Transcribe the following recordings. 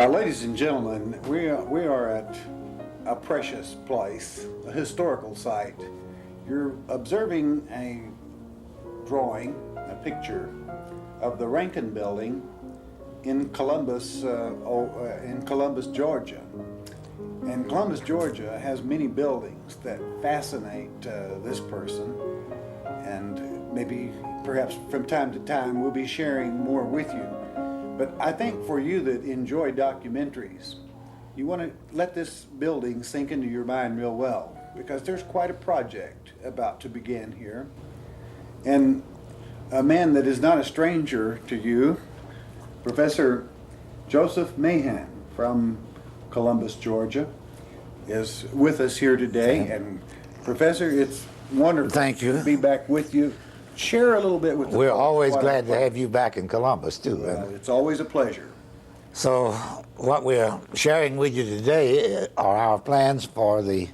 Ladies and gentlemen, we are at a precious place, a historical site. You're observing a drawing, a picture of the Rankin Building in Columbus, Georgia. And Columbus, Georgia has many buildings that fascinate this person, and maybe perhaps from time to time we'll be sharing more with you. But I think for you that enjoy documentaries, you want to let this building sink into your mind real well, because there's quite a project about to begin here. And a man that is not a stranger to you, Professor Joseph Mahan from Columbus, Georgia, is with us here today. And Professor, it's wonderful Thank you. to be back with you. Share a little bit with us. We're always glad to have you back in Columbus, too. It's always a pleasure. So what we're sharing with you today are our plans for the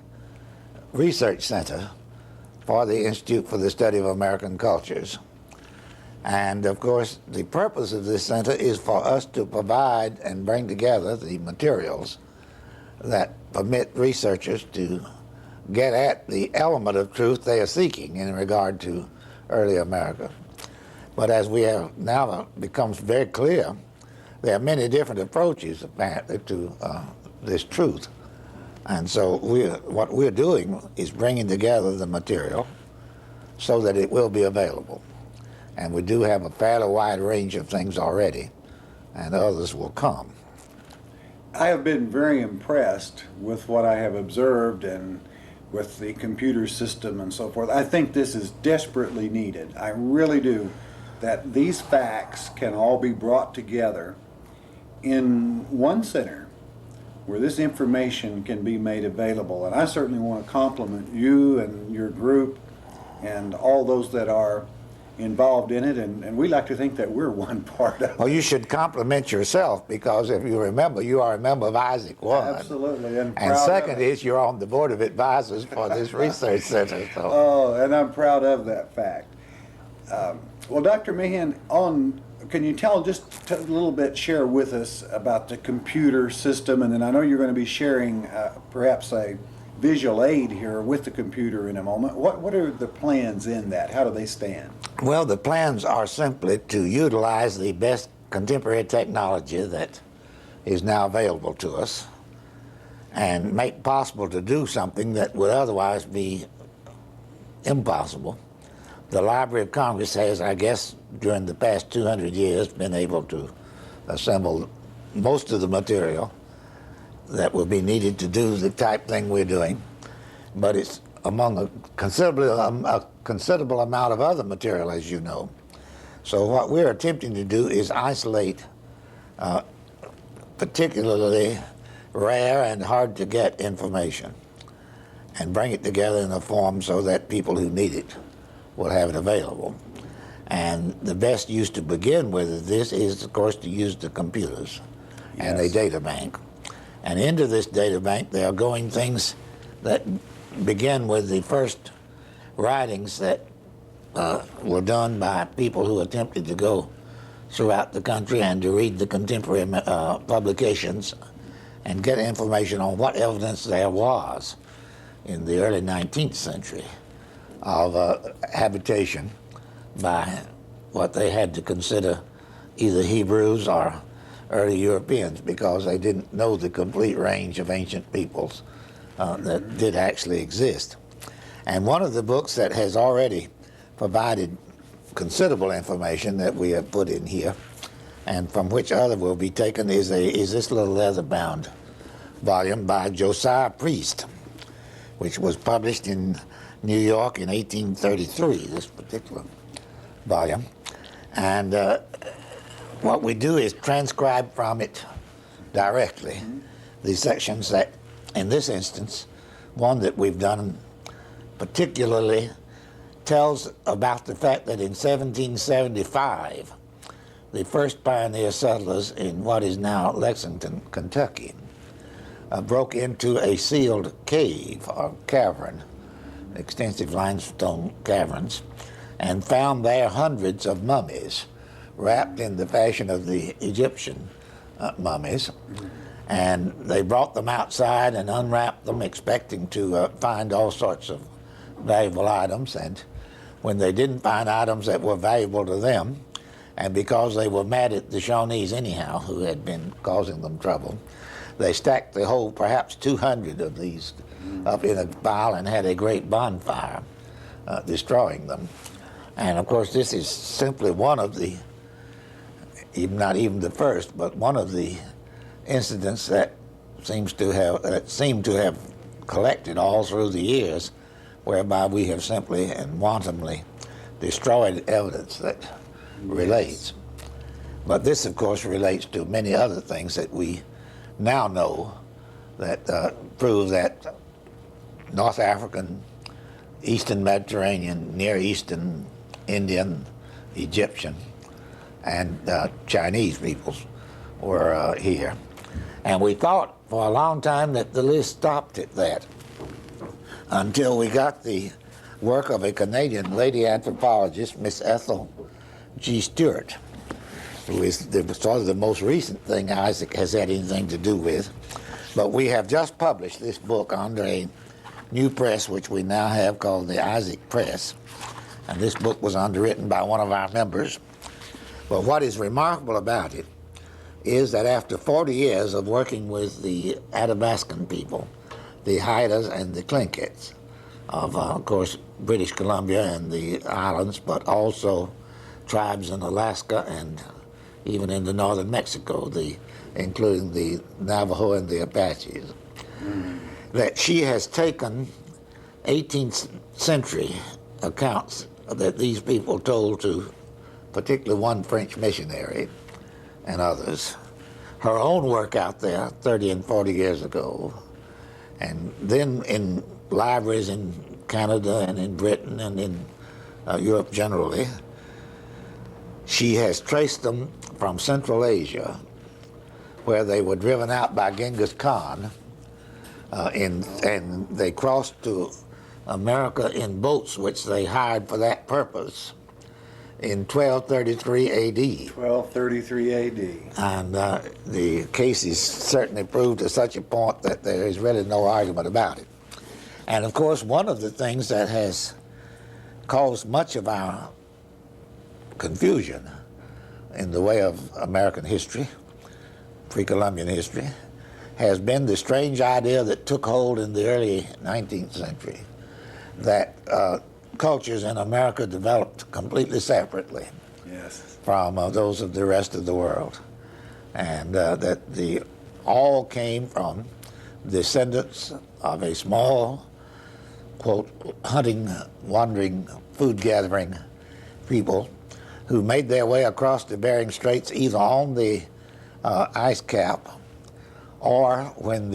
research center for the Institute for the Study of American Cultures. And of course, the purpose of this center is for us to provide and bring together the materials that permit researchers to get at the element of truth they are seeking in regard to early America. But as we have now becomes very clear, there are many different approaches apparently to this truth. And so what we're doing is bringing together the material so that it will be available. And we do have a fairly wide range of things already, and others will come. I have been very impressed with what I have observed and with the computer system and so forth. I think this is desperately needed. I really do. That these facts can all be brought together in one center where this information can be made available. And I certainly want to compliment you and your group and all those that are involved in it, and we like to think that we're one part of it. Well, you should compliment yourself, because if you remember, you are a member of ISAC 1. Absolutely. And second is you're on the board of advisors for this research center. So. Oh, and I'm proud of that fact. Well, Dr. Mahan, can you tell just a little bit, share with us about the computer system, and then I know you're going to be sharing perhaps a visual aid here with the computer in a moment. What are the plans in that? How do they stand? Well, the plans are simply to utilize the best contemporary technology that is now available to us and make possible to do something that would otherwise be impossible. The Library of Congress has, I guess, during the past 200 years been able to assemble most of the material that will be needed to do the type thing we're doing, but it's among a considerable amount of other material, as you know. So what we're attempting to do is isolate particularly rare and hard to get information and bring it together in a form so that people who need it will have it available. And the best use to begin with this is, of course, to use the computers and a data bank. And into this data bank, there are going things that begin with the first writings that were done by people who attempted to go throughout the country and to read the contemporary publications and get information on what evidence there was in the early 19th century of habitation by what they had to consider either Hebrews or early Europeans, because they didn't know the complete range of ancient peoples that did actually exist. And one of the books that has already provided considerable information that we have put in here, and from which other will be taken, is this little leather-bound volume by Josiah Priest, which was published in New York in 1833, this particular volume. And what we do is transcribe from it directly the sections that, in this instance, one that we've done particularly tells about the fact that in 1775, the first pioneer settlers in what is now Lexington, Kentucky, broke into a sealed cave or cavern, extensive limestone caverns, and found there hundreds of mummies wrapped in the fashion of the Egyptian mummies, And they brought them outside and unwrapped them, expecting to find all sorts of valuable items. And when they didn't find items that were valuable to them, and because they were mad at the Shawnees anyhow, who had been causing them trouble, they stacked the whole, perhaps 200 of these up in a pile and had a great bonfire, destroying them. And of course, this is simply one of the, not even the first, but one of the incidents that seemed to have collected all through the years, whereby we have simply and wantonly destroyed evidence that relates. But this, of course, relates to many other things that we now know that prove that North African, Eastern Mediterranean, Near Eastern, Indian, Egyptian, and Chinese peoples were here. And we thought for a long time that the list stopped at that, until we got the work of a Canadian lady anthropologist, Miss Ethel G. Stewart, who is sort of the most recent thing ISAC has had anything to do with. But we have just published this book under a new press, which we now have called the ISAC Press. And this book was underwritten by one of our members. But what is remarkable about it is that after 40 years of working with the Athabascan people, the Haidas and the Tlinkits of course, British Columbia and the islands, but also tribes in Alaska and even in the northern Mexico, including the Navajo and the Apaches, that she has taken 18th century accounts that these people told to particularly one French missionary and others, her own work out there 30 and 40 years ago, and then in libraries in Canada and in Britain and in Europe generally, she has traced them from Central Asia, where they were driven out by Genghis Khan, and they crossed to America in boats which they hired for that purpose in 1233 AD. 1233 AD. And the case is certainly proved to such a point that there is really no argument about it. And of course, one of the things that has caused much of our confusion in the way of American history, pre-Columbian history, has been the strange idea that took hold in the early 19th century that cultures in America developed completely separately from those of the rest of the world, and that all came from descendants of a small, quote, hunting, wandering, food-gathering people who made their way across the Bering Straits either on the ice cap or when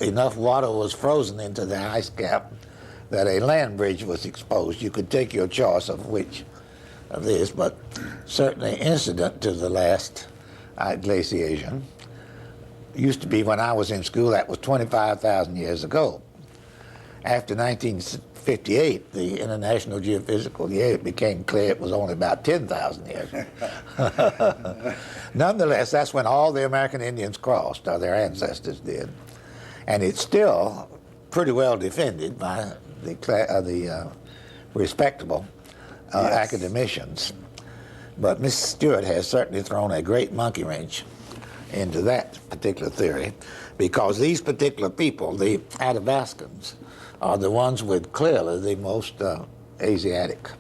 enough water was frozen into the ice cap that a land bridge was exposed. You could take your choice of which of this, but certainly incident to the last glaciation used to be, when I was in school, that was 25,000 years ago. After 1958, the International Geophysical Year, it became clear it was only about 10,000 years. Nonetheless, that's when all the American Indians crossed, or their ancestors did. And it's still pretty well defended by the respectable academicians. But Miss Stewart has certainly thrown a great monkey wrench into that particular theory, because these particular people, the Athabascans, are the ones with clearly the most Asiatic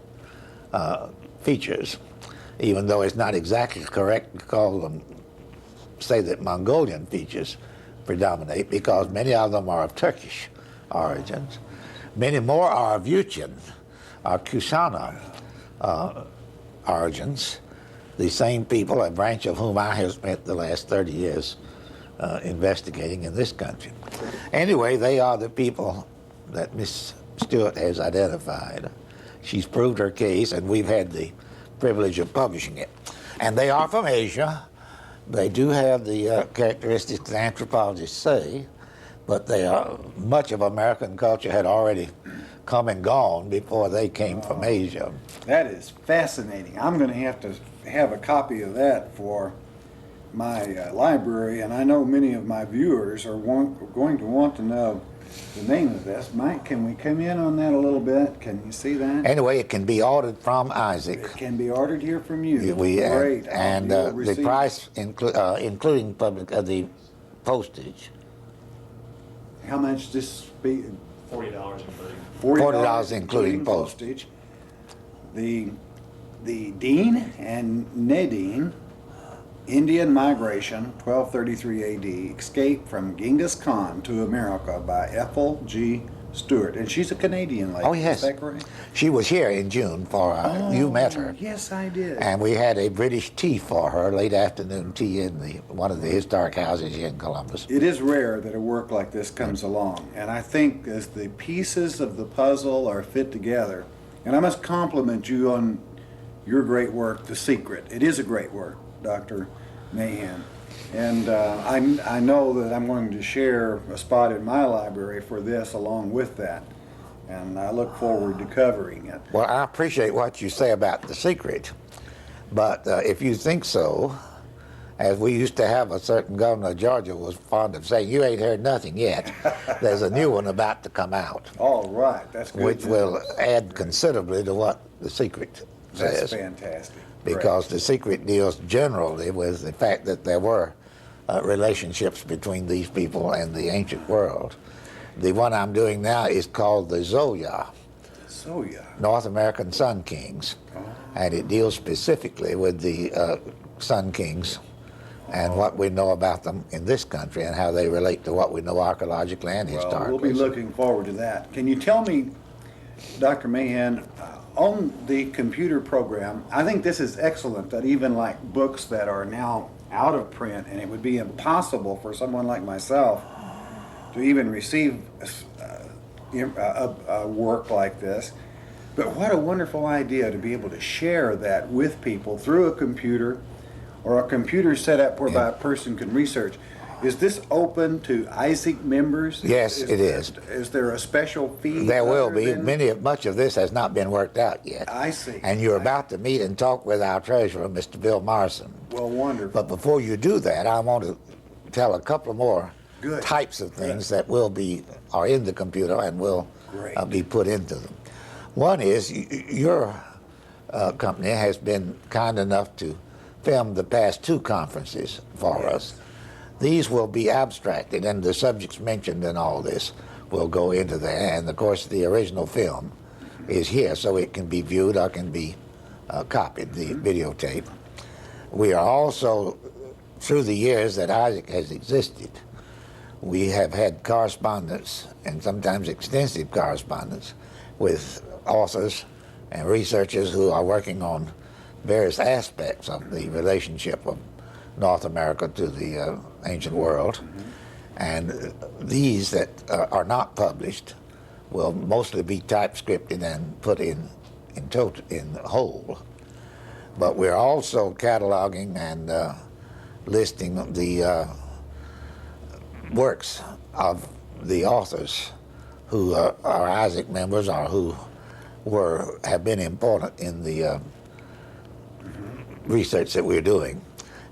features, even though it's not exactly correct to call them, say that Mongolian features predominate, because many of them are of Turkish origins. Many more are of Yuchan, or Kusana origins, the same people, a branch of whom I have spent the last 30 years investigating in this country. Anyway, they are the people that Miss Stewart has identified. She's proved her case, and we've had the privilege of publishing it. And they are from Asia. They do have the characteristics that anthropologists say, but they are, much of American culture had already come and gone before they came from Asia. That is fascinating. I'm going to have a copy of that for my library, and I know many of my viewers are going to want to know the name of this. Mike, can we come in on that a little bit? Can you see that? Anyway, it can be ordered from ISAC. It can be ordered here from you. Great. Great. And the price, including the postage. How much this be? $40 including. $40 including postage. The Dean and Nadine, Indian Migration, 1233 AD, Escape from Genghis Khan to America by Ethel G. Stewart. And she's a Canadian lady. Oh, yes. Is that correct? She was here in June for, you met her. Yes, I did. And we had a British tea for her, late afternoon tea in one of the historic houses here in Columbus. It is rare that a work like this comes along. And I think as the pieces of the puzzle are fit together, and I must compliment you on your great work, The Secret. It is a great work, Dr. Mahan. And I know that I'm going to share a spot in my library for this along with that. And I look forward to covering it. Well, I appreciate what you say about The Secret. But if you think so, as we used to have a certain governor of Georgia was fond of saying, you ain't heard nothing yet. There's a new one about to come out. All right, that's good. Which will add considerably to what The Secret says. That's fantastic. Because The Secret deals generally with the fact that there were relationships between these people and the ancient world. The one I'm doing now is called the Zoya, North American Sun Kings, and it deals specifically with the Sun Kings and what we know about them in this country and how they relate to what we know archaeologically and historically. We'll be looking forward to that. Can you tell me, Dr. Mahan, on the computer program, I think this is excellent that even like books that are now out of print, and it would be impossible for someone like myself to even receive a work like this. But what a wonderful idea to be able to share that with people through a computer, or a computer set up whereby a person can research. Is this open to ISAC members? Yes, it is. Is there a special fee? There will be. Much of this has not been worked out yet. I see. And you're about to meet and talk with our treasurer, Mr. Bill Morrison. Well, wonderful. But before you do that, I want to tell a couple more types of things that are in the computer and will be put into them. One is your company has been kind enough to film the past 2 conferences for us. These will be abstracted, and the subjects mentioned in all this will go into there. And of course, the original film is here, so it can be viewed or can be copied, the videotape. We are also, through the years that ISAC has existed, we have had correspondence, and sometimes extensive correspondence, with authors and researchers who are working on various aspects of the relationship of North America to the ancient world. And these that are not published will mostly be type-scripted and put in whole. But we're also cataloging and listing the works of the authors who are ISAC members or who have been important in the research that we're doing.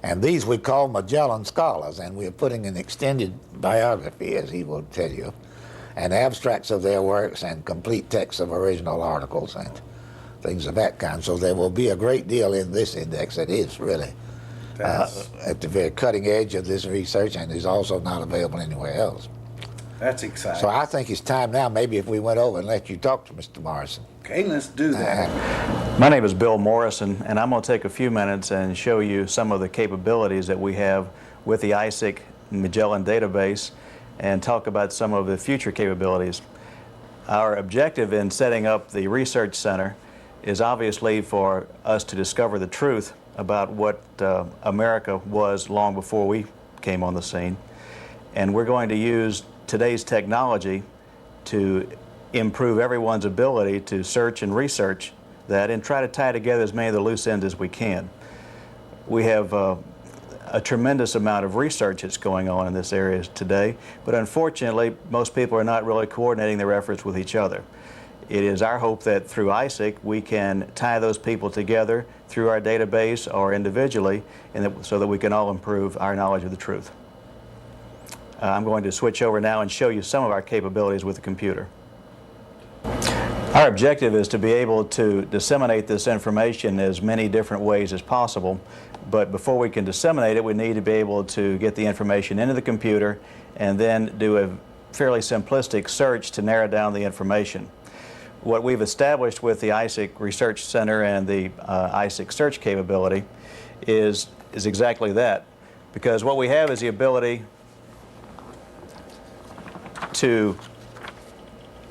And these we call Magellan Scholars, and we're putting an extended biography, as he will tell you, and abstracts of their works and complete texts of original articles and things of that kind. So there will be a great deal in this index that is really at the very cutting edge of this research and is also not available anywhere else. That's exciting. So I think it's time now, maybe if we went over and let you talk to Mr. Morrison. Okay, let's do that. My name is Bill Morrison, and I'm going to take a few minutes and show you some of the capabilities that we have with the ISAC Magellan database and talk about some of the future capabilities. Our objective in setting up the research center is obviously for us to discover the truth about what America was long before we came on the scene. And we're going to use today's technology to improve everyone's ability to search and research that and try to tie together as many of the loose ends as we can. We have a tremendous amount of research that's going on in this area today, but unfortunately most people are not really coordinating their efforts with each other. It is our hope that through ISAC we can tie those people together through our database or individually, and so that we can all improve our knowledge of the truth. I'm going to switch over now and show you some of our capabilities with the computer. Our objective is to be able to disseminate this information as many different ways as possible, but before we can disseminate it, we need to be able to get the information into the computer and then do a fairly simplistic search to narrow down the information. What we've established with the ISAC Research Center and the ISAC search capability is exactly that, because what we have is the ability to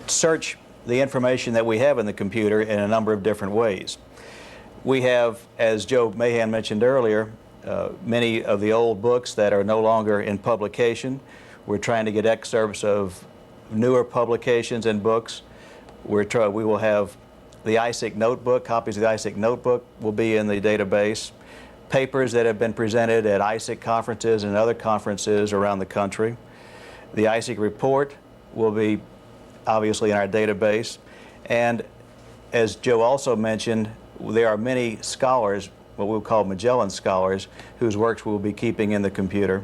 search the information that we have in the computer in a number of different ways. We have, as Joe Mahan mentioned earlier, many of the old books that are no longer in publication. We're trying to get excerpts of newer publications and books. We will have the ISAC notebook, copies of the ISAC notebook will be in the database. Papers that have been presented at ISAC conferences and other conferences around the country. The ISAC report will be obviously in our database. And as Joe also mentioned, there are many scholars, what we'll call Magellan scholars, whose works we'll be keeping in the computer.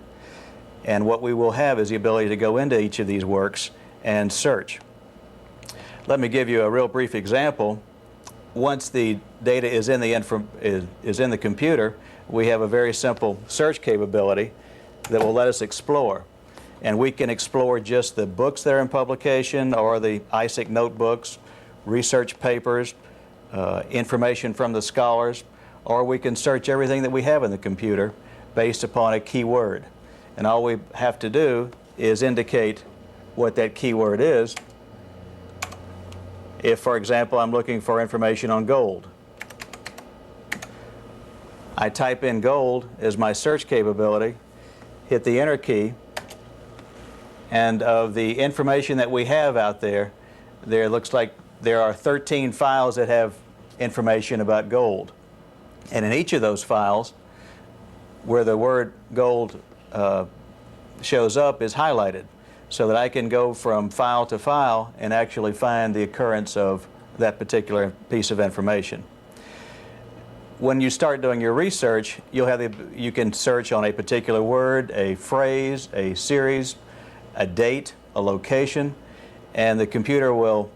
And what we will have is the ability to go into each of these works and search. Let me give you a real brief example. Once the data is in the computer, we have a very simple search capability that will let us explore. And we can explore just the books that are in publication or the ISAC notebooks, research papers, information from the scholars, or we can search everything that we have in the computer based upon a keyword. And all we have to do is indicate what that keyword is. If, for example, I'm looking for information on gold, I type in gold as my search capability, hit the enter key, and of the information that we have out there, there looks like there are 13 files that have information about gold. And in each of those files, where the word gold shows up is highlighted, so that I can go from file to file and actually find the occurrence of that particular piece of information. When you start doing your research, you can search on a particular word, a phrase, a series, a date, a location, and the computer will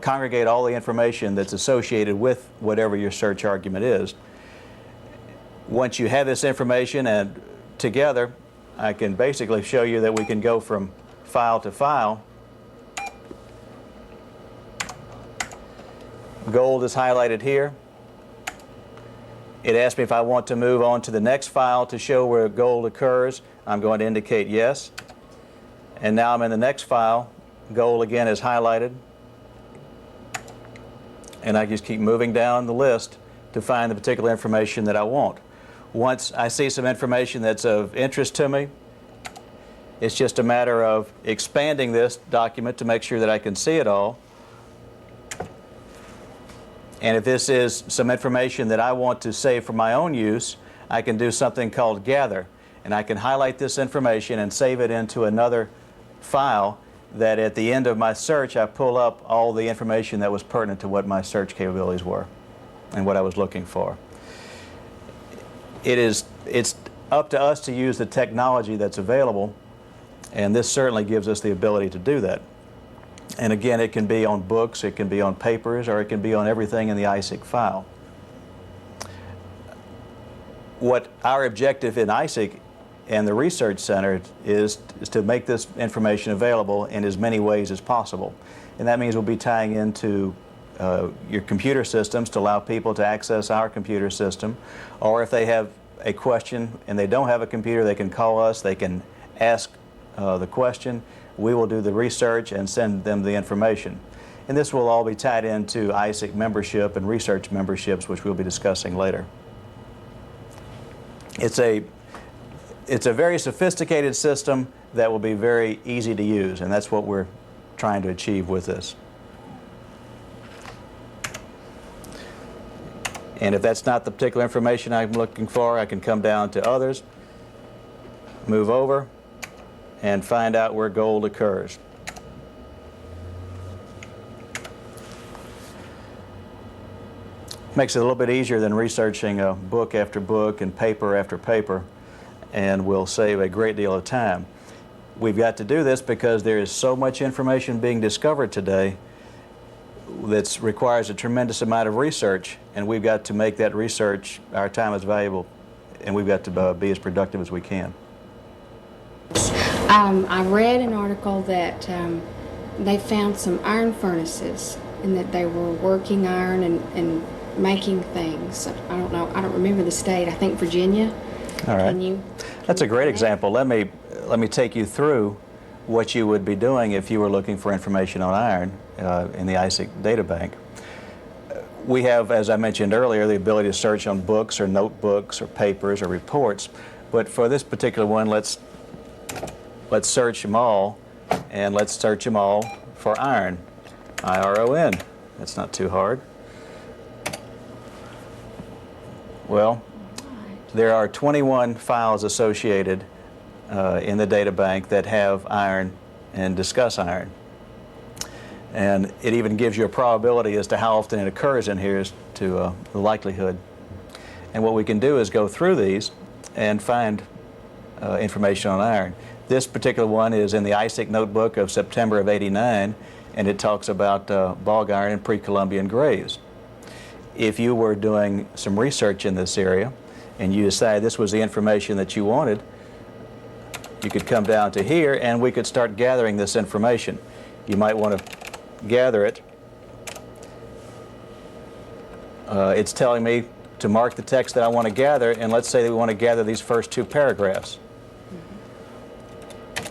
congregate all the information that's associated with whatever your search argument is. Once you have this information and together, I can basically show you that we can go from file to file. Gold is highlighted here. It asks me if I want to move on to the next file to show where gold occurs. I'm going to indicate yes. And now I'm in the next file. Gold again is highlighted. And I just keep moving down the list to find the particular information that I want. Once I see some information that's of interest to me, it's just a matter of expanding this document to make sure that I can see it all. And if this is some information that I want to save for my own use, I can do something called gather. And I can highlight this information and save it into another file that at the end of my search, I pull up all the information that was pertinent to what my search capabilities were and what I was looking for. It's up to us to use the technology that's available, and this certainly gives us the ability to do that. And again, it can be on books, it can be on papers, or it can be on everything in the ISAC file. What our objective in ISAC and the Research Center is to make this information available in as many ways as possible. And that means we'll be tying into your computer systems to allow people to access our computer system, or if they have a question and they don't have a computer, they can call us, they can ask the question, we will do the research and send them the information. And this will all be tied into ISAC membership and research memberships, which we'll be discussing later. It's a very sophisticated system that will be very easy to use, and that's what we're trying to achieve with this. And if that's not the particular information I'm looking for, I can come down to others, move over, and find out where gold occurs. Makes it a little bit easier than researching book after book and paper after paper, and will save a great deal of time. We've got to do this because there is so much information being discovered today that requires a tremendous amount of research, and we've got to make that research, our time is valuable, and we've got to be as productive as we can. I read an article that they found some iron furnaces and that they were working iron and making things. I don't know, I don't remember the state, I think Virginia. All right. Can you? That's a great example. Let me take you through what you would be doing if you were looking for information on iron in the ISAC data bank. We have, as I mentioned earlier, the ability to search on books or notebooks or papers or reports, but for this particular one, let's search them all, and let's search them all for iron, I-R-O-N. That's not too hard. Well, there are 21 files associated in the data bank that have iron and discuss iron. And it even gives you a probability as to how often it occurs in here as to the likelihood. And what we can do is go through these and find information on iron. This particular one is in the ISAC notebook of September of '89, and it talks about bog iron and pre-Columbian graves. If you were doing some research in this area and you decided this was the information that you wanted, you could come down to here and we could start gathering this information. You might want to gather it. It's telling me to mark the text that I want to gather, and let's say that we want to gather these first two paragraphs.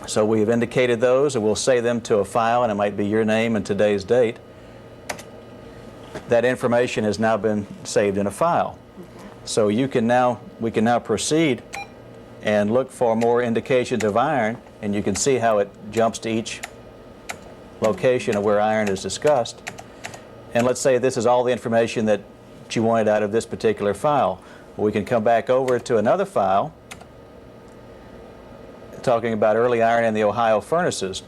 So we've indicated those, and we'll save them to a file, and it might be your name and today's date. That information has now been saved in a file. So we can now proceed and look for more indications of iron, and you can see how it jumps to each location of where iron is discussed. And let's say this is all the information that you wanted out of this particular file. Well, we can come back over to another file talking about early iron in the Ohio furnaces.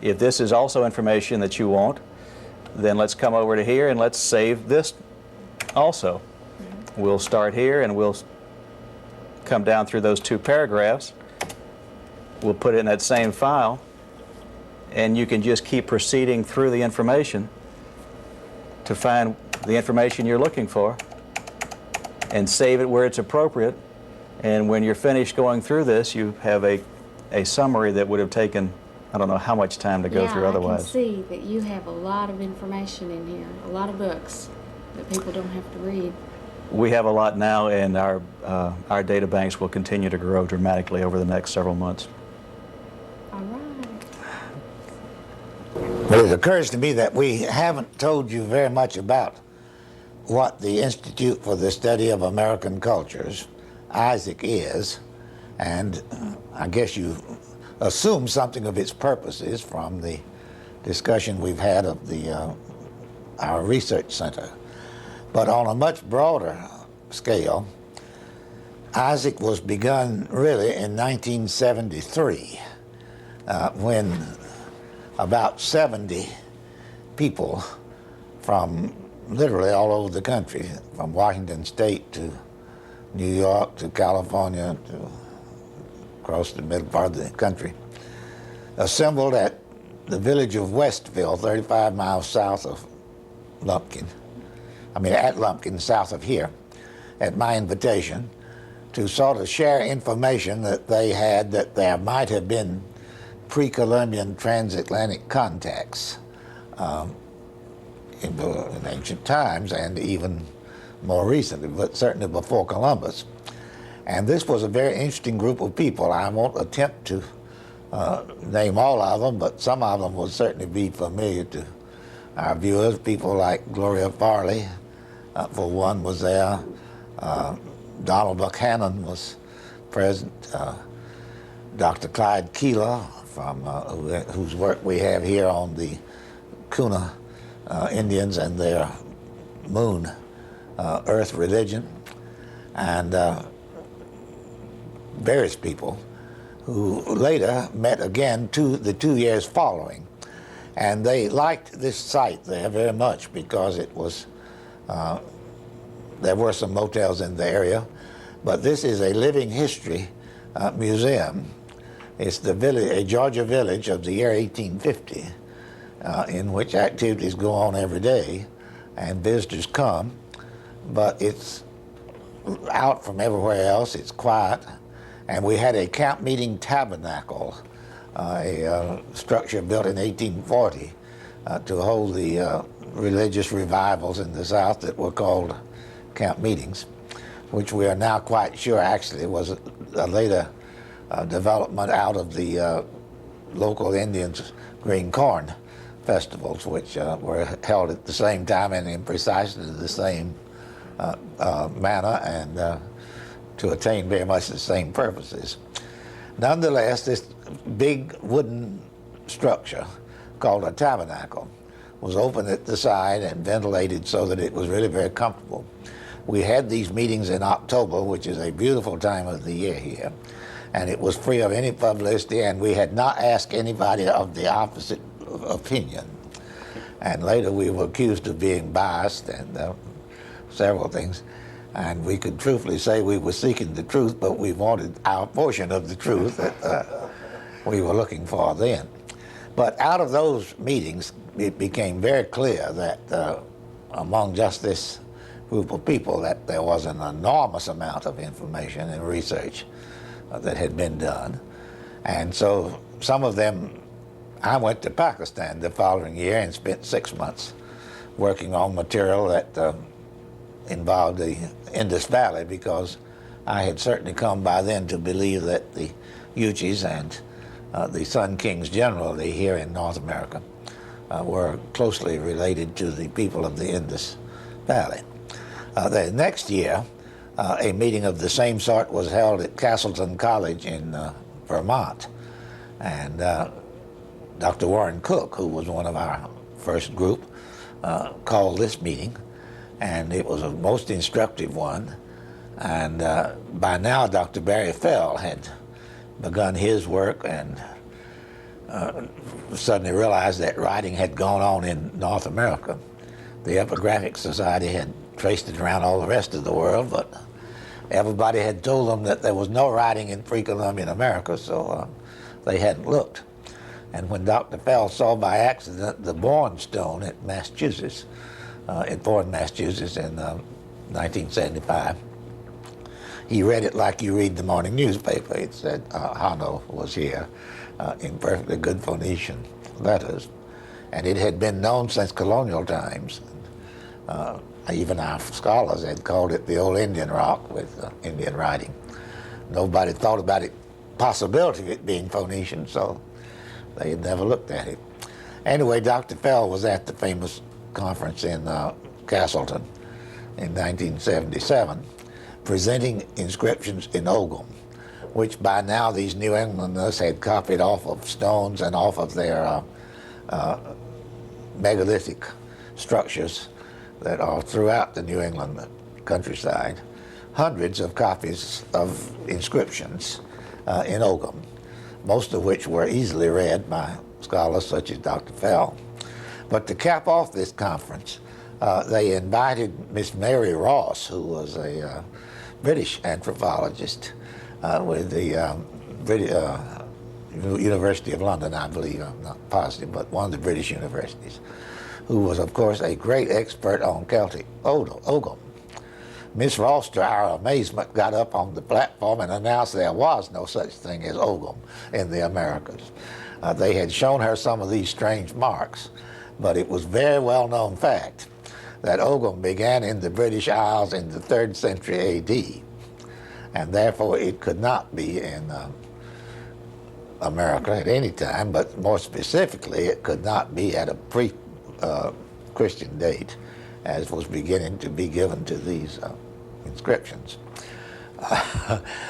If this is also information that you want, then let's come over to here and let's save this also. We'll start here and we'll come down through those two paragraphs. We'll put it in that same file, and you can just keep proceeding through the information to find the information you're looking for and save it where it's appropriate. And when you're finished going through this, you have a summary that would have taken, I don't know how much time to go through otherwise. I can see that you have a lot of information in here, a lot of books that people don't have to read. We have a lot now, and our data banks will continue to grow dramatically over the next several months. All right. Well, it occurs to me that we haven't told you very much about what the Institute for the Study of American Cultures, ISAC, is, and I guess you assume something of its purposes from the discussion we've had of our research center. But on a much broader scale, ISAC was begun really in 1973 when about 70 people from literally all over the country, from Washington State to New York to California to across the middle part of the country, assembled at the village of Westville, 35 miles south of Lumpkin. At Lumpkin, south of here, at my invitation, to sort of share information that they had that there might have been pre-Columbian transatlantic contacts in ancient times and even more recently, but certainly before Columbus. And this was a very interesting group of people. I won't attempt to name all of them, but some of them will certainly be familiar to our viewers. People like Gloria Farley, for one, was there. Donald Buchanan was present. Dr. Clyde Keeler, from whose work we have here on the Kuna Indians and their moon earth religion, and various people who later met again the 2 years following. And they liked this site there very much because it was there were some motels in the area, but this is a living history museum. It's the village, a Georgia village of the year 1850, in which activities go on every day, and visitors come, but it's out from everywhere else. It's quiet, and we had a camp meeting tabernacle, a structure built in 1840 to hold the religious revivals in the South that were called camp meetings, which we are now quite sure actually was a later development out of the local Indians' green corn festivals, which were held at the same time and in precisely the same manner and to attain very much the same purposes. Nonetheless, this big wooden structure called a tabernacle was open at the side and ventilated so that it was really very comfortable. We had these meetings in October, which is a beautiful time of the year here, and it was free of any publicity, and we had not asked anybody of the opposite opinion. And later we were accused of being biased and several things, and we could truthfully say we were seeking the truth, but we wanted our portion of the truth that we were looking for then. But out of those meetings, it became very clear that among just this group of people that there was an enormous amount of information and research that had been done. And so some of them, I went to Pakistan the following year and spent 6 months working on material that involved the Indus Valley, because I had certainly come by then to believe that the Uchis and the Sun Kings generally here in North America were closely related to the people of the Indus Valley. The next year, a meeting of the same sort was held at Castleton College in Vermont, and Dr. Warren Cook, who was one of our first group, called this meeting, and it was a most instructive one. And by now, Dr. Barry Fell had begun his work and suddenly realized that writing had gone on in North America. The Epigraphic Society had traced it around all the rest of the world, but everybody had told them that there was no writing in pre-Columbian America, so they hadn't looked. And when Dr. Fell saw by accident the Bourne Stone at Massachusetts, in Bourne, Massachusetts in 1975, he read it like you read the morning newspaper. It said Hano was here in perfectly good Phoenician letters, and it had been known since colonial times. Even our scholars had called it the old Indian rock with Indian writing. Nobody thought about it, possibility of it being Phoenician, so they had never looked at it. Anyway, Dr. Fell was at the famous conference in Castleton in 1977, presenting inscriptions in Ogham, which by now these New Englanders had copied off of stones and off of their megalithic structures that are throughout the New England countryside, hundreds of copies of inscriptions in Ogham, most of which were easily read by scholars such as Dr. Fell. But to cap off this conference, they invited Miss Mary Ross, who was a British anthropologist with the University of London, I believe, I'm not positive, but one of the British universities, who was, of course, a great expert on Celtic Ogham. Miss Ross, to our amazement, got up on the platform and announced there was no such thing as Ogham in the Americas. They had shown her some of these strange marks, but it was very well-known fact that Ogham began in the British Isles in the 3rd century A.D., and therefore it could not be in America at any time, but more specifically, it could not be at a pre-Christian date, as was beginning to be given to these inscriptions.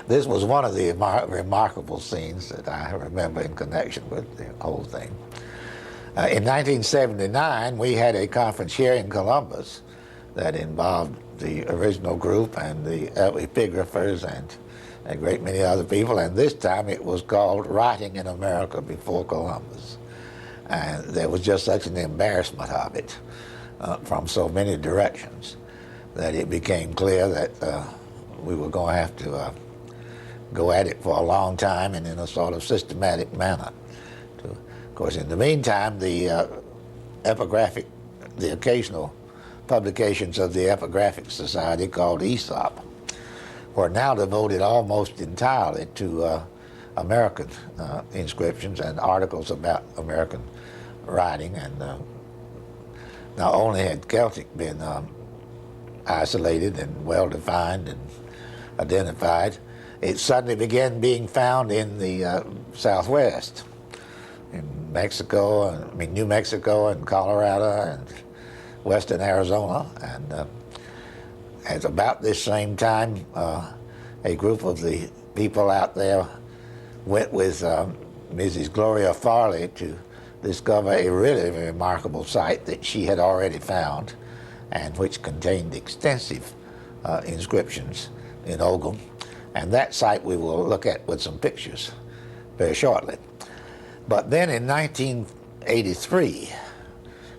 This was one of the remarkable scenes that I remember in connection with the whole thing. In 1979, we had a conference here in Columbus that involved the original group and the epigraphers and a great many other people, and this time it was called Writing in America Before Columbus. And there was just such an embarrassment of it from so many directions. that it became clear that we were going to have to go at it for a long time and in a sort of systematic manner. Of course, in the meantime, the epigraphic, the occasional publications of the Epigraphic Society called ISAC were now devoted almost entirely to American inscriptions and articles about American writing, and not only had Celtic been isolated and well-defined and identified, it suddenly began being found in the Southwest, in Mexico, New Mexico and Colorado and western Arizona. And at about this same time, a group of the people out there went with Mrs. Gloria Farley to discover a really remarkable site that she had already found, and which contained extensive inscriptions in Ogham. And that site we will look at with some pictures very shortly. But then in 1983,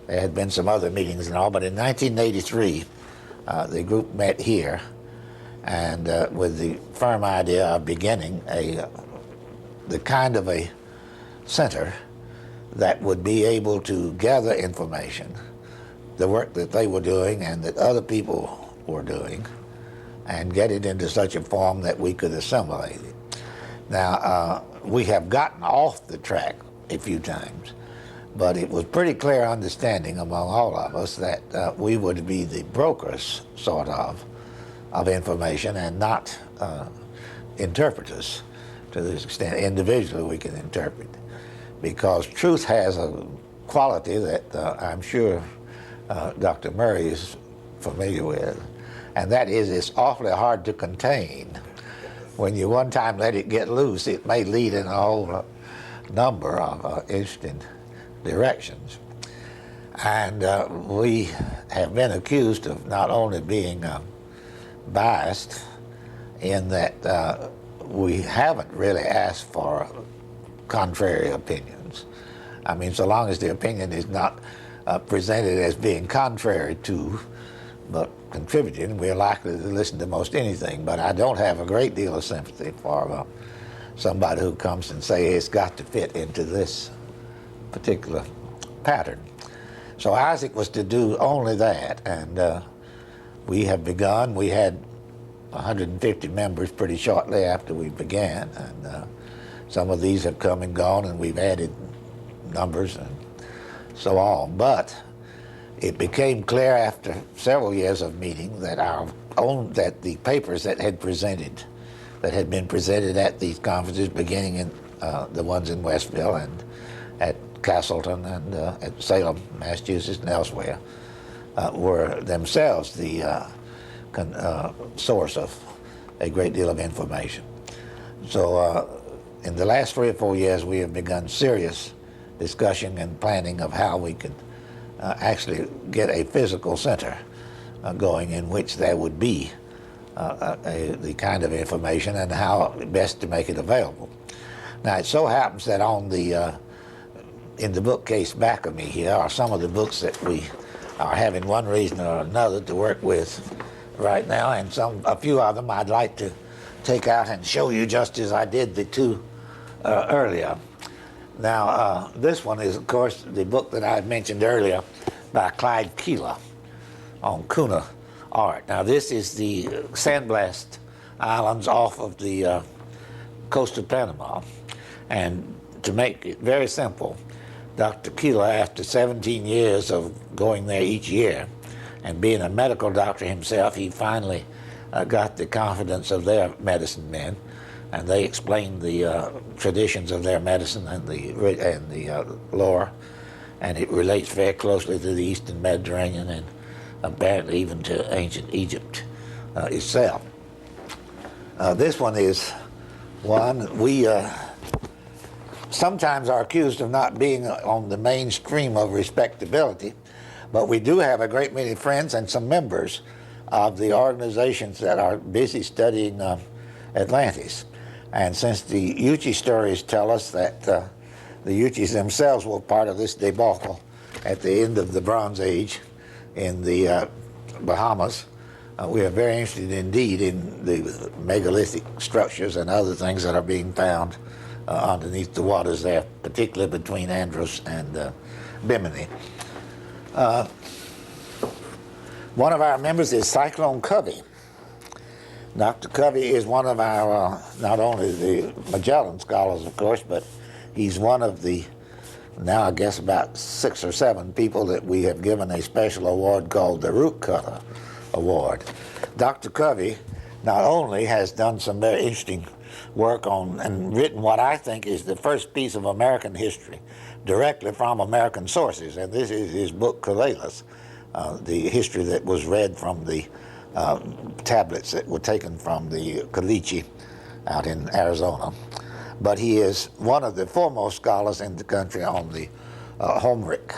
there had been some other meetings and all, but in 1983, the group met here, and with the firm idea of beginning the kind of a center that would be able to gather information, the work that they were doing and that other people were doing, and get it into such a form that we could assimilate it. Now, we have gotten off the track a few times, but it was pretty clear understanding among all of us that we would be the brokers, sort of information, and not interpreters. To this extent, individually we can interpret, because truth has a quality that I'm sure Dr. Murray is familiar with, and that is it's awfully hard to contain. When you one time let it get loose, it may lead in a whole number of interesting directions. And we have been accused of not only being biased in that we haven't really asked for contrary opinions. I mean, so long as the opinion is not presented as being contrary to, but contributing, we're likely to listen to most anything. But I don't have a great deal of sympathy for somebody who comes and say it's got to fit into this particular pattern. So ISAC was to do only that, and we have begun. We had 150 members pretty shortly after we began, and some of these have come and gone, and we've added numbers and so on. But it became clear after several years of meeting that that the papers that had been presented at these conferences, beginning in the ones in Westville and at Castleton and at Salem, Massachusetts, and elsewhere, were themselves the source of a great deal of information. So in the last 3 or 4 years, we have begun serious discussion and planning of how we could actually get a physical center going in which there would be the kind of information and how best to make it available. Now, it so happens that on in the bookcase back of me here are some of the books that we are having one reason or another to work with right now, and a few of them I'd like to take out and show you, just as I did the two earlier. Now, this one is, of course, the book that I mentioned earlier by Clyde Keeler on Kuna art. Now, this is the sandblast islands off of the coast of Panama. And to make it very simple, Dr. Keeler, after 17 years of going there each year and being a medical doctor himself, he finally got the confidence of their medicine men, and they explained the traditions of their medicine and the lore, and it relates very closely to the Eastern Mediterranean and apparently even to ancient Egypt itself. This one is one we sometimes are accused of not being on the mainstream of respectability, but we do have a great many friends and some members of the organizations that are busy studying Atlantis. And since the Yuchi stories tell us that the Yuchis themselves were part of this debacle at the end of the Bronze Age in the Bahamas, We are very interested indeed in the megalithic structures and other things that are being found underneath the waters there, particularly between Andros and Bimini. One of our members is Cyclone Covey. Dr. Covey is one of our, not only the Magellan scholars, of course, but he's one of the, now I guess about 6 or 7 people that we have given a special award called the Root Cutter Award. Dr. Covey not only has done some very interesting work on and written what I think is the first piece of American history directly from American sources, and this is his book Calais, the history that was read from the tablets that were taken from the Caliche out in Arizona. But he is one of the foremost scholars in the country on the Homeric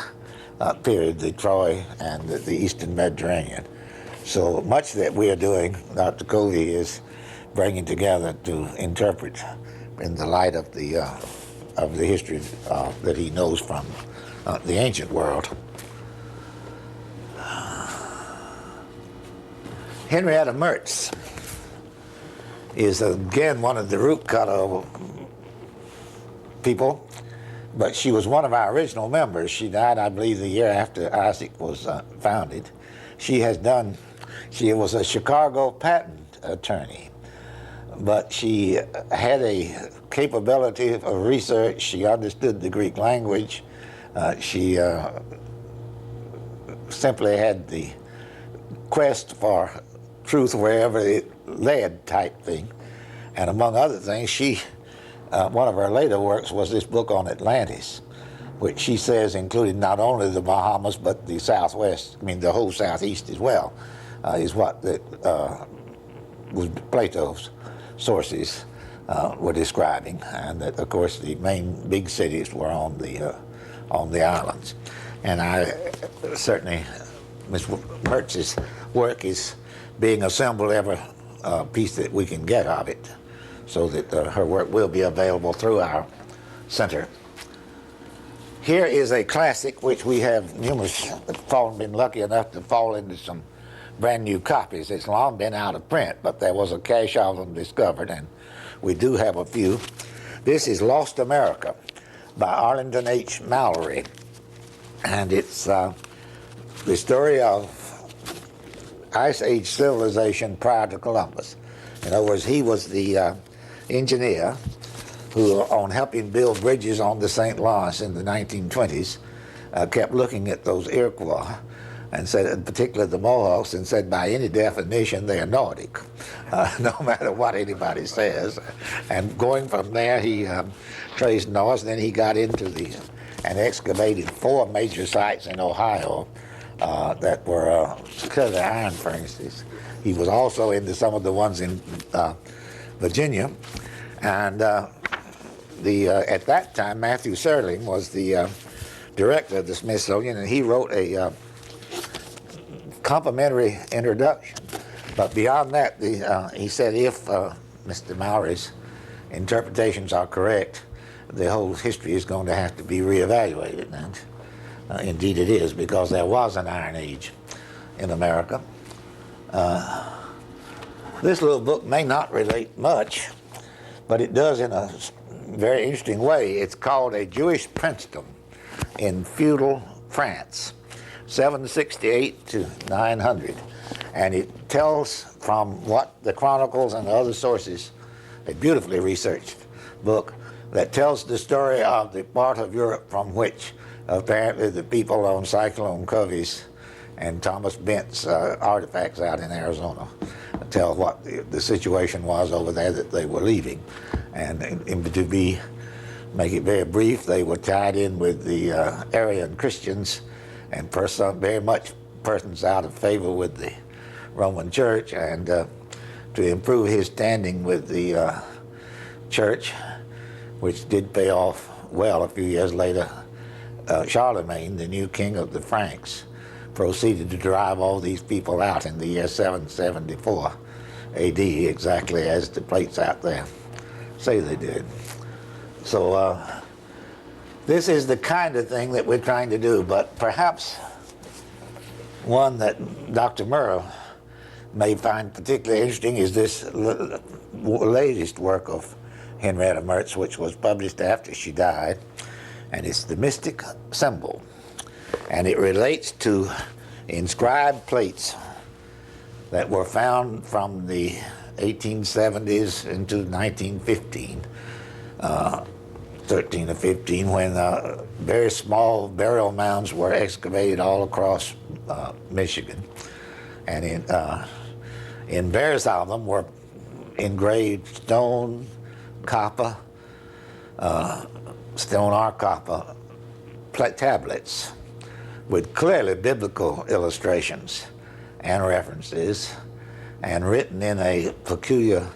period, the Troy and the Eastern Mediterranean. So much that we are doing, Dr. Covey is bringing together to interpret in the light of the history that he knows from the ancient world. Henrietta Mertz is again one of the root cutter people, but she was one of our original members. She died, I believe, the year after ISAC was founded. She was a Chicago patent attorney, but she had a capability of research. She understood the Greek language. She simply had the quest for truth wherever it led type thing. And among other things, one of her later works was this book on Atlantis, which she says included not only the Bahamas but the Southwest, the whole Southeast as well, is what was Plato's sources were describing, and that of course the main big cities were on the islands. And I certainly, Ms. Mertz's work is being assembled every piece that we can get of it, so that her work will be available through our center. Here is a classic which we have been lucky enough to fall into some brand new copies. It's long been out of print, but there was a cache of them discovered, and we do have a few. This is Lost America by Arlington H. Mallory, and it's the story of Ice Age civilization prior to Columbus. In other words, he was the engineer who, on helping build bridges on the St. Lawrence in the 1920s, kept looking at those Iroquois and said, in particular the Mohawks, and said by any definition they are Nordic, no matter what anybody says. And going from there, he traced north, and then he got into and excavated 4 major sites in Ohio that were clearly iron furnaces. He was also into some of the ones in Virginia, and at that time Matthew Serling was the director of the Smithsonian, and he wrote a complimentary introduction. But beyond that, he said if Mr. Mallory's interpretations are correct, the whole history is going to have to be reevaluated. And indeed it is, because there was an Iron Age in America. This little book may not relate much, but it does in a very interesting way. It's called A Jewish Princedom in Feudal France, 768 to 900. And it tells from what the chronicles and other sources, a beautifully researched book, that tells the story of the part of Europe from which apparently the people on Cyclone Covey's and Thomas Bent's artifacts out in Arizona tell what the situation was over there that they were leaving. And make it very brief, they were tied in with the Arian Christians and very much persons out of favor with the Roman Church, and to improve his standing with the church, which did pay off well a few years later, Charlemagne, the new king of the Franks, proceeded to drive all these people out in the year 774 AD, exactly as the plates out there say they did. So this is the kind of thing that we're trying to do, but perhaps one that Dr. Murrow may find particularly interesting is this latest work of Henrietta Mertz, which was published after she died, and it's The Mystic Symbol. And it relates to inscribed plates that were found from the 1870s into 1915, 13 or 15, when very small burial mounds were excavated all across Michigan. And in various of them were engraved stone, copper, stone or copper tablets with clearly biblical illustrations and references, and written in a peculiar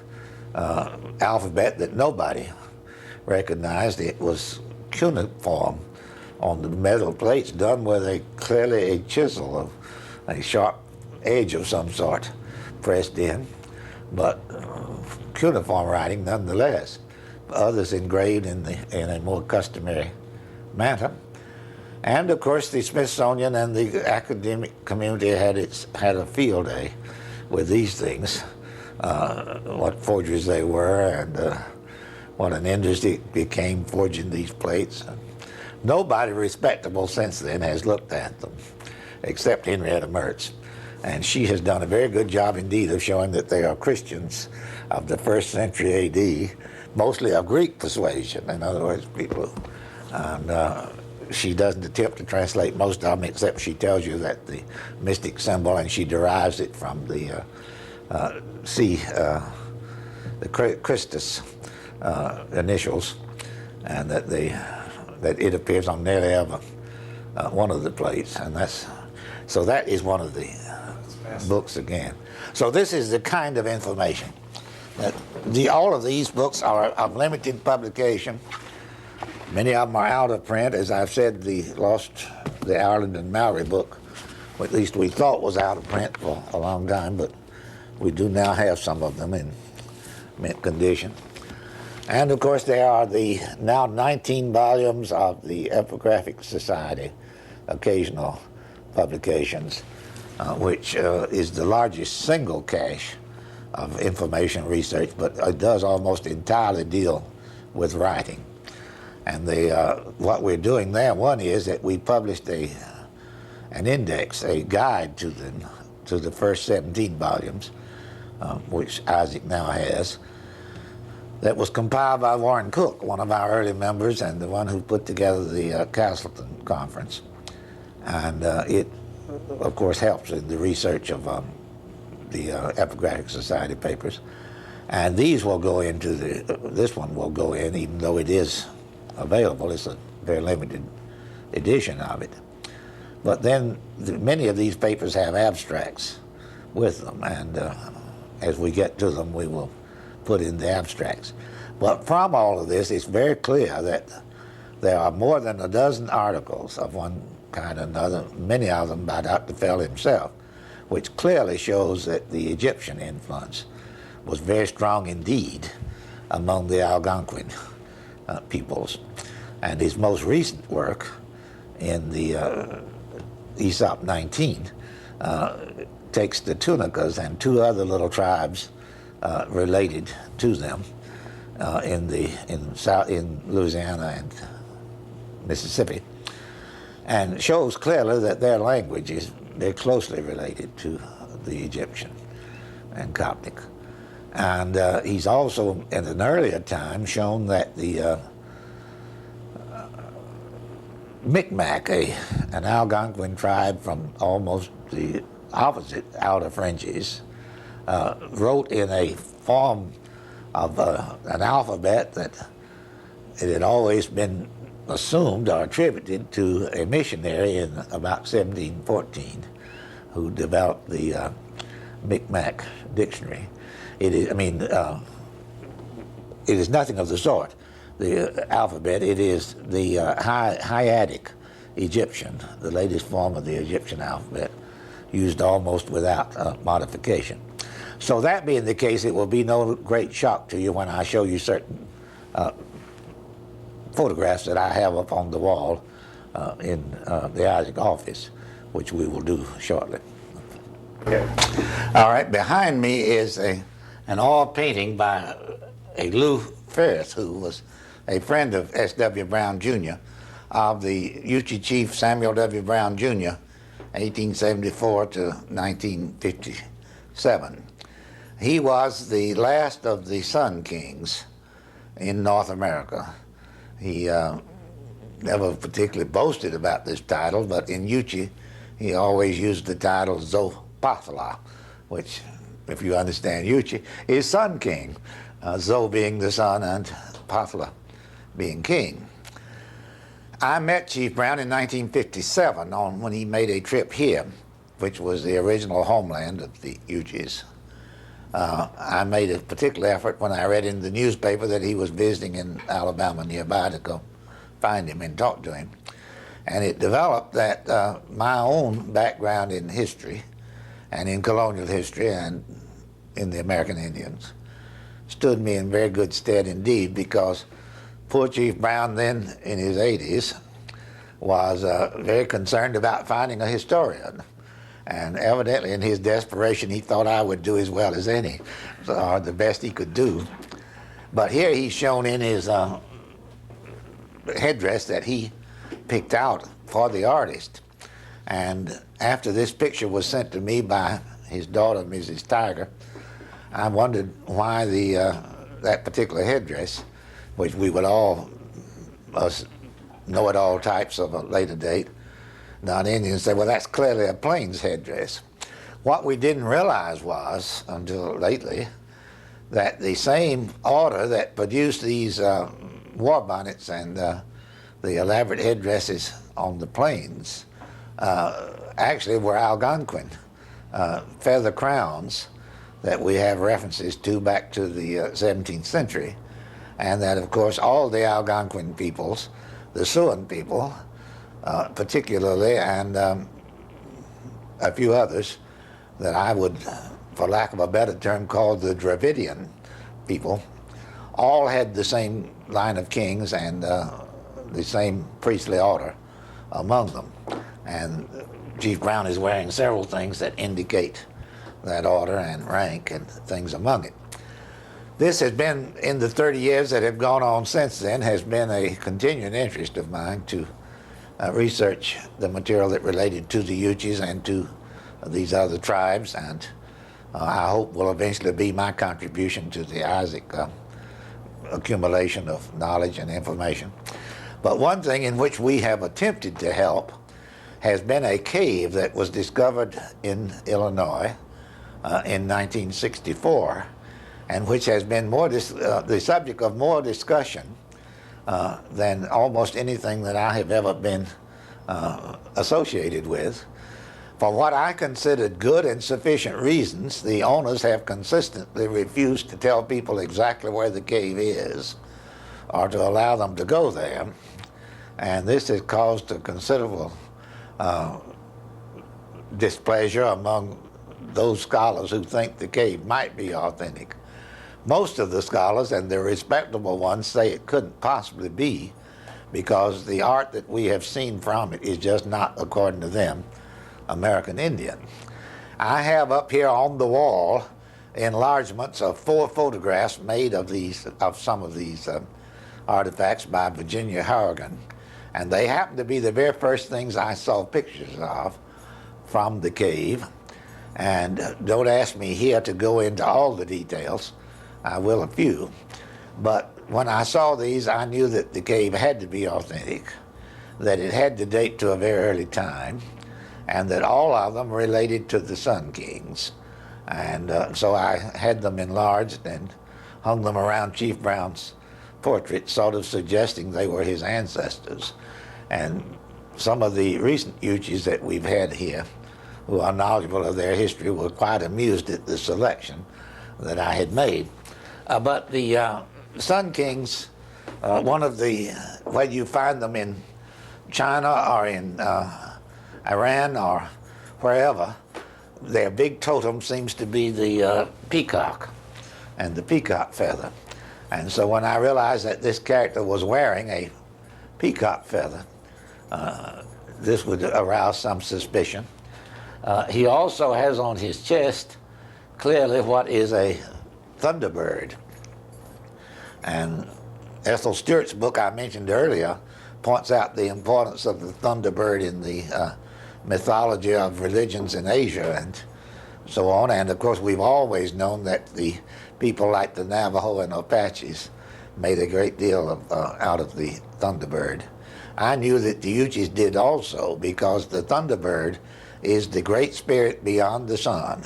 alphabet that nobody recognized. It was cuneiform on the metal plates, done with clearly a chisel of a sharp edge of some sort pressed in, but cuneiform writing nonetheless. Others engraved in a more customary manner. And of course the Smithsonian and the academic community had a field day with these things, what forgeries they were, and what an industry it became forging these plates. Nobody respectable since then has looked at them, except Henrietta Mertz. And she has done a very good job indeed of showing that they are Christians of the 1st century A.D., mostly of Greek persuasion, in other words, people. And she doesn't attempt to translate most of them, except she tells you that the mystic symbol, and she derives it from the Christus initials, and that it appears on nearly every one of the plates, and so that is one of the books again. So this is the kind of information that all of these books are of limited publication. Many of them are out of print. As I've said, the Ireland and Mallory book, or at least we thought was out of print for a long time, but we do now have some of them in mint condition. And of course there are the now 19 volumes of the Epigraphic Society occasional publications, which is the largest single cache of information research, but it does almost entirely deal with writing. And what we're doing there, one is that we published an index, a guide to the first 17 volumes, which ISAC now has, that was compiled by Warren Cook, one of our early members and the one who put together the Castleton Conference. And it, of course, helps in the research of the Epigraphic Society papers. And these will go into this one will go in, even though it is available. It's a very limited edition of it. But then many of these papers have abstracts with them, and as we get to them, we will put in the abstracts. But from all of this, it's very clear that there are more than a dozen articles of one kind or another, many of them by Dr. Fell himself, which clearly shows that the Egyptian influence was very strong indeed among the Algonquin peoples. And his most recent work in the ISAC 19 takes the Tunicas and two other little tribes related to them in Louisiana and Mississippi, and shows clearly that their language is very closely related to the Egyptian and Coptic. And he's also, in an earlier time, shown that the Micmac, an Algonquin tribe from almost the opposite outer fringes, wrote in a form of an alphabet that it had always been assumed or attributed to a missionary in about 1714 who developed the Micmac dictionary. It is nothing of the sort, the alphabet. It is the Hieratic Egyptian, the latest form of the Egyptian alphabet, used almost without modification. So that being the case, it will be no great shock to you when I show you certain photographs that I have up on the wall in the ISAC office, which we will do shortly. All right, behind me is an oil painting by a Lou Ferris, who was a friend of S.W. Brown Jr., of the Uchee Chief Samuel W. Brown Jr., 1874 to 1957. He was the last of the Sun Kings in North America. He never particularly boasted about this title, but in Uchee, he always used the title Zo-Pathala, which, if you understand Uchee, is Sun King, Zo being the sun and Pathala being king. I met Chief Brown in 1957 when he made a trip here, which was the original homeland of the Uchees. I made a particular effort when I read in the newspaper that he was visiting in Alabama nearby to go find him and talk to him. And it developed that my own background in history and in colonial history and in the American Indians stood me in very good stead indeed, because poor Chief Brown, then in his 80s, was very concerned about finding a historian. And evidently in his desperation, he thought I would do as well as any, or the best he could do. But here he's shown in his headdress that he picked out for the artist. And after this picture was sent to me by his daughter, Mrs. Tiger, I wondered why that particular headdress, which we would all, us know-it-all types of a later date, non-Indians, say, well, that's clearly a Plains headdress. What we didn't realize was, until lately, that the same order that produced these war bonnets and the elaborate headdresses on the Plains actually were Algonquin feather crowns that we have references to back to the 17th century. And that, of course, all the Algonquin peoples, the Siouan people particularly, and a few others that I would, for lack of a better term, call the Dravidian people, all had the same line of kings and the same priestly order among them. And Chief Brown is wearing several things that indicate that order and rank and things among it. This has been, in the 30 years that have gone on since then, has been a continuing interest of mine to research the material that related to the Uchees and to these other tribes, and I hope will eventually be my contribution to the ISAC accumulation of knowledge and information. But one thing in which we have attempted to help has been a cave that was discovered in Illinois in 1964, and which has been more the subject of more discussion than almost anything that I have ever been associated with. For what I considered good and sufficient reasons, the owners have consistently refused to tell people exactly where the cave is or to allow them to go there. And this has caused a considerable displeasure among those scholars who think the cave might be authentic. Most of the scholars, and the respectable ones, say it couldn't possibly be, because the art that we have seen from it is just not, according to them, American Indian. I have up here on the wall enlargements of 4 photographs made of some of these artifacts by Virginia Harrigan, and they happen to be the very first things I saw pictures of from the cave. And don't ask me here to go into all the details. I will a few. But when I saw these, I knew that the cave had to be authentic, that it had to date to a very early time, and that all of them related to the Sun Kings. And so I had them enlarged and hung them around Chief Brown's portrait, sort of suggesting they were his ancestors. And some of the recent Uchees that we've had here, who are knowledgeable of their history, were quite amused at the selection that I had made. But the Sun Kings, whether you find them in China or in Iran or wherever, their big totem seems to be the peacock and the peacock feather. And so when I realized that this character was wearing a peacock feather, this would arouse some suspicion. He also has on his chest clearly what is a thunderbird. And Ethel Stewart's book I mentioned earlier points out the importance of the thunderbird in the mythology of religions in Asia and so on. And of course, we've always known that the people like the Navajo and Apaches made a great deal of, out of the thunderbird. I knew that the Uchis did also, because the thunderbird is the great spirit beyond the sun.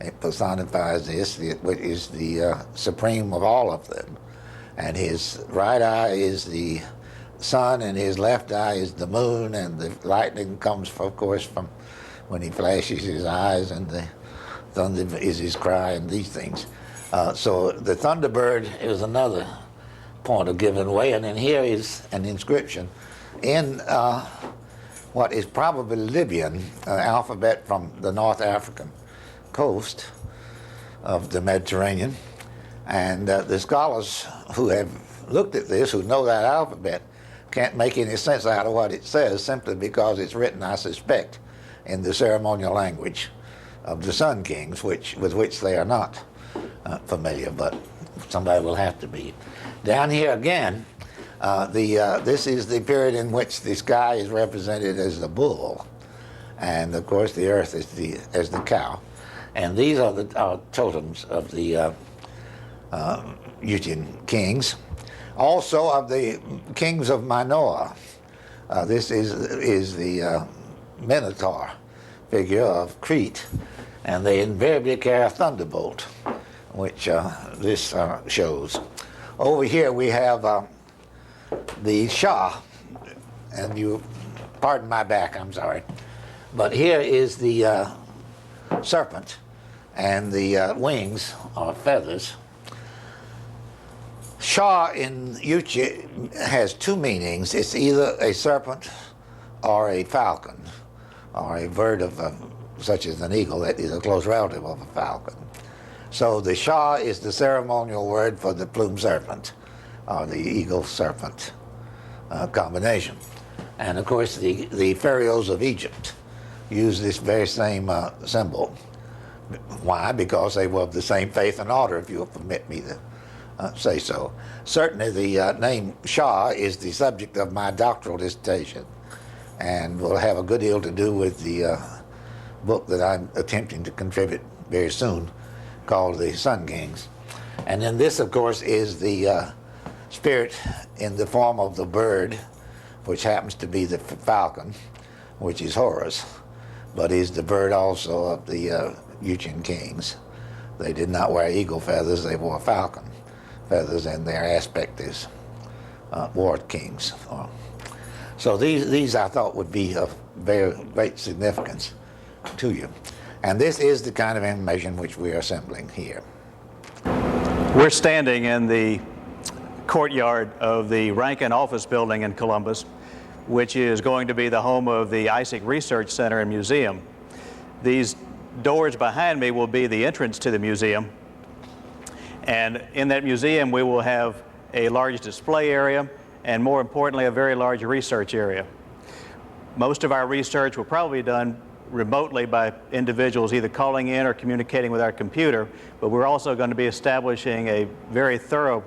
It personifies this, which is the supreme of all of them. And his right eye is the sun, and his left eye is the moon, and the lightning comes, of course, from when he flashes his eyes, and the thunder is his cry, and these things. So the thunderbird is another point of giving away. And then here is an inscription in what is probably Libyan alphabet from the North African coast of the Mediterranean. And the scholars who have looked at this, who know that alphabet, can't make any sense out of what it says, simply because it's written, I suspect, in the ceremonial language of the Sun Kings, with which they are not familiar, but somebody will have to be. Down here again, this is the period in which the sky is represented as the bull, and of course the earth is as the cow. And these are the totems of the Uchian kings. Also of the kings of Minoa. This is the Minotaur figure of Crete, and they invariably carry a thunderbolt, which this shows. Over here we have the Shah, and you pardon my back, I'm sorry, but here is the serpent, and the wings are feathers. Shah in Yuchi has two meanings. It's either a serpent or a falcon, or a bird of such as an eagle that is a close relative of a falcon. So the Shah is the ceremonial word for the plumed serpent, or the eagle serpent combination. And of course the pharaohs of Egypt used this very same symbol. Why? Because they were of the same faith and order, if you'll permit me to say so. Certainly the name Shah is the subject of my doctoral dissertation, and will have a good deal to do with the book that I'm attempting to contribute very soon, called The Sun Kings. And then this, of course, is the spirit in the form of the bird, which happens to be the falcon, which is Horus, but is the bird also of the Uchian kings. They did not wear eagle feathers, they wore falcon feathers, and their aspect is war kings. So these I thought would be of very great significance to you. And this is the kind of information which we are assembling here. We're standing in the courtyard of the Rankin Office Building in Columbus, which is going to be the home of the ISAC Research Center and Museum. These doors behind me will be the entrance to the museum. And in that museum, we will have a large display area, and more importantly, a very large research area. Most of our research will probably be done remotely by individuals either calling in or communicating with our computer, but we're also going to be establishing a very thorough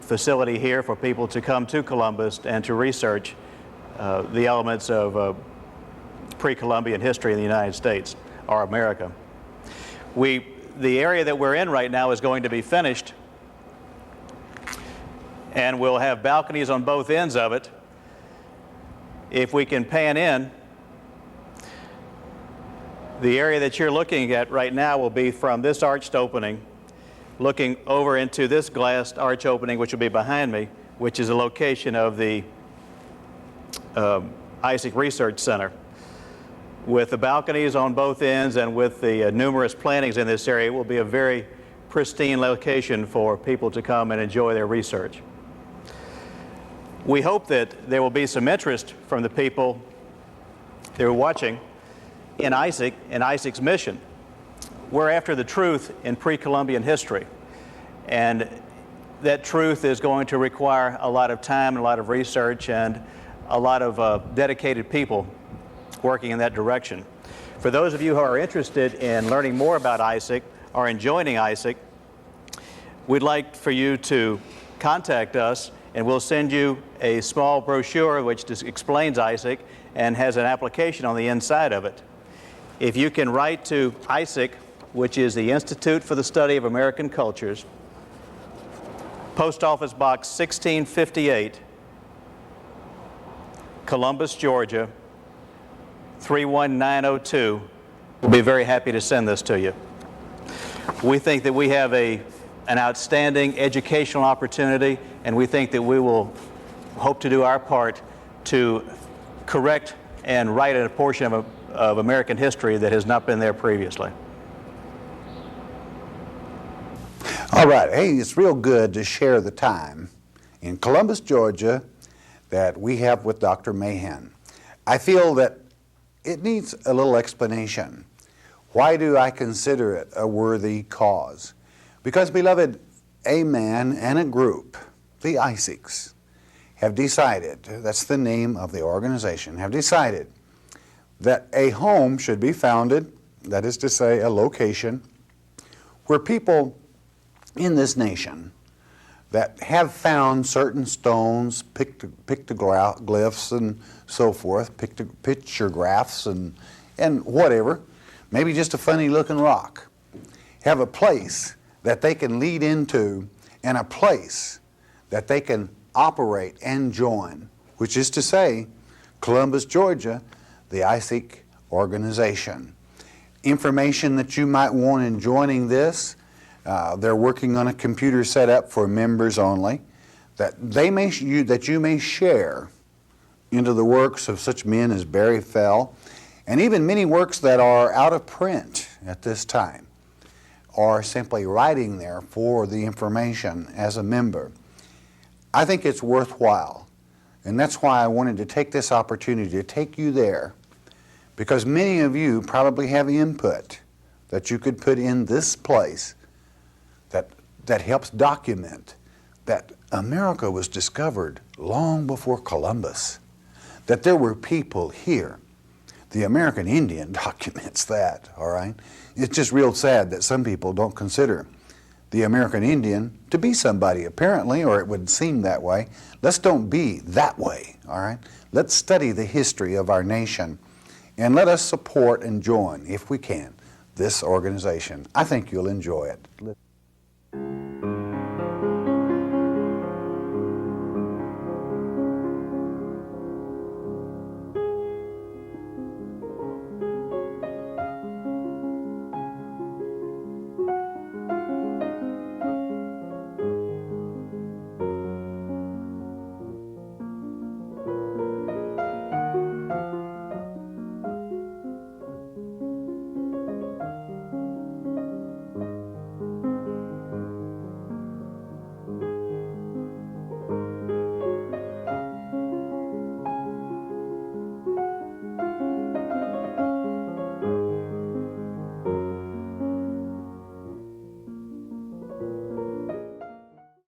facility here for people to come to Columbus and to research the elements of pre-Columbian history in the United States, or America. The area that we're in right now is going to be finished, and we'll have balconies on both ends of it. If we can pan in, the area that you're looking at right now will be from this arched opening, looking over into this glassed arch opening, which will be behind me, which is the location of the ISAC Research Center. With the balconies on both ends and with the numerous plantings in this area, it will be a very pristine location for people to come and enjoy their research. We hope that there will be some interest from the people that are watching in ISAC and ISAC's mission. We're after the truth in pre-Columbian history, and that truth is going to require a lot of time and a lot of research and a lot of dedicated people working in that direction. For those of you who are interested in learning more about ISAC or in joining ISAC, we'd like for you to contact us, and we'll send you a small brochure which explains ISAC and has an application on the inside of it. If you can write to ISAC, which is the Institute for the Study of American Cultures, Post Office Box 1658, Columbus, Georgia, 31902, we'll be very happy to send this to you. We think that we have an outstanding educational opportunity, and we think that we will hope to do our part to correct and write a portion of American history that has not been there previously. All right, hey, it's real good to share the time in Columbus, Georgia that we have with Dr. Mahan. I feel that it needs a little explanation. Why do I consider it a worthy cause? Because, beloved, a man and a group, the ISACs, have decided, that's the name of the organization, have decided that a home should be founded, that is to say, a location, where people in this nation that have found certain stones, pictographs and so forth, pictographs and whatever, maybe just a funny looking rock, have a place that they can lead into and a place that they can operate and join, which is to say, Columbus, Georgia, the ISAC organization. Information that you might want in joining this, they're working on a computer setup for members only, that you may share into the works of such men as Barry Fell, and even many works that are out of print at this time, or simply writing there for the information as a member. I think it's worthwhile, and that's why I wanted to take this opportunity to take you there, because many of you probably have input that you could put in this place that helps document that America was discovered long before Columbus, that there were people here. The American Indian documents that, all right? It's just real sad that some people don't consider the American Indian to be somebody, apparently, or it would seem that way. Let's don't be that way, all right? Let's study the history of our nation, and let us support and join, if we can, this organization. I think you'll enjoy it.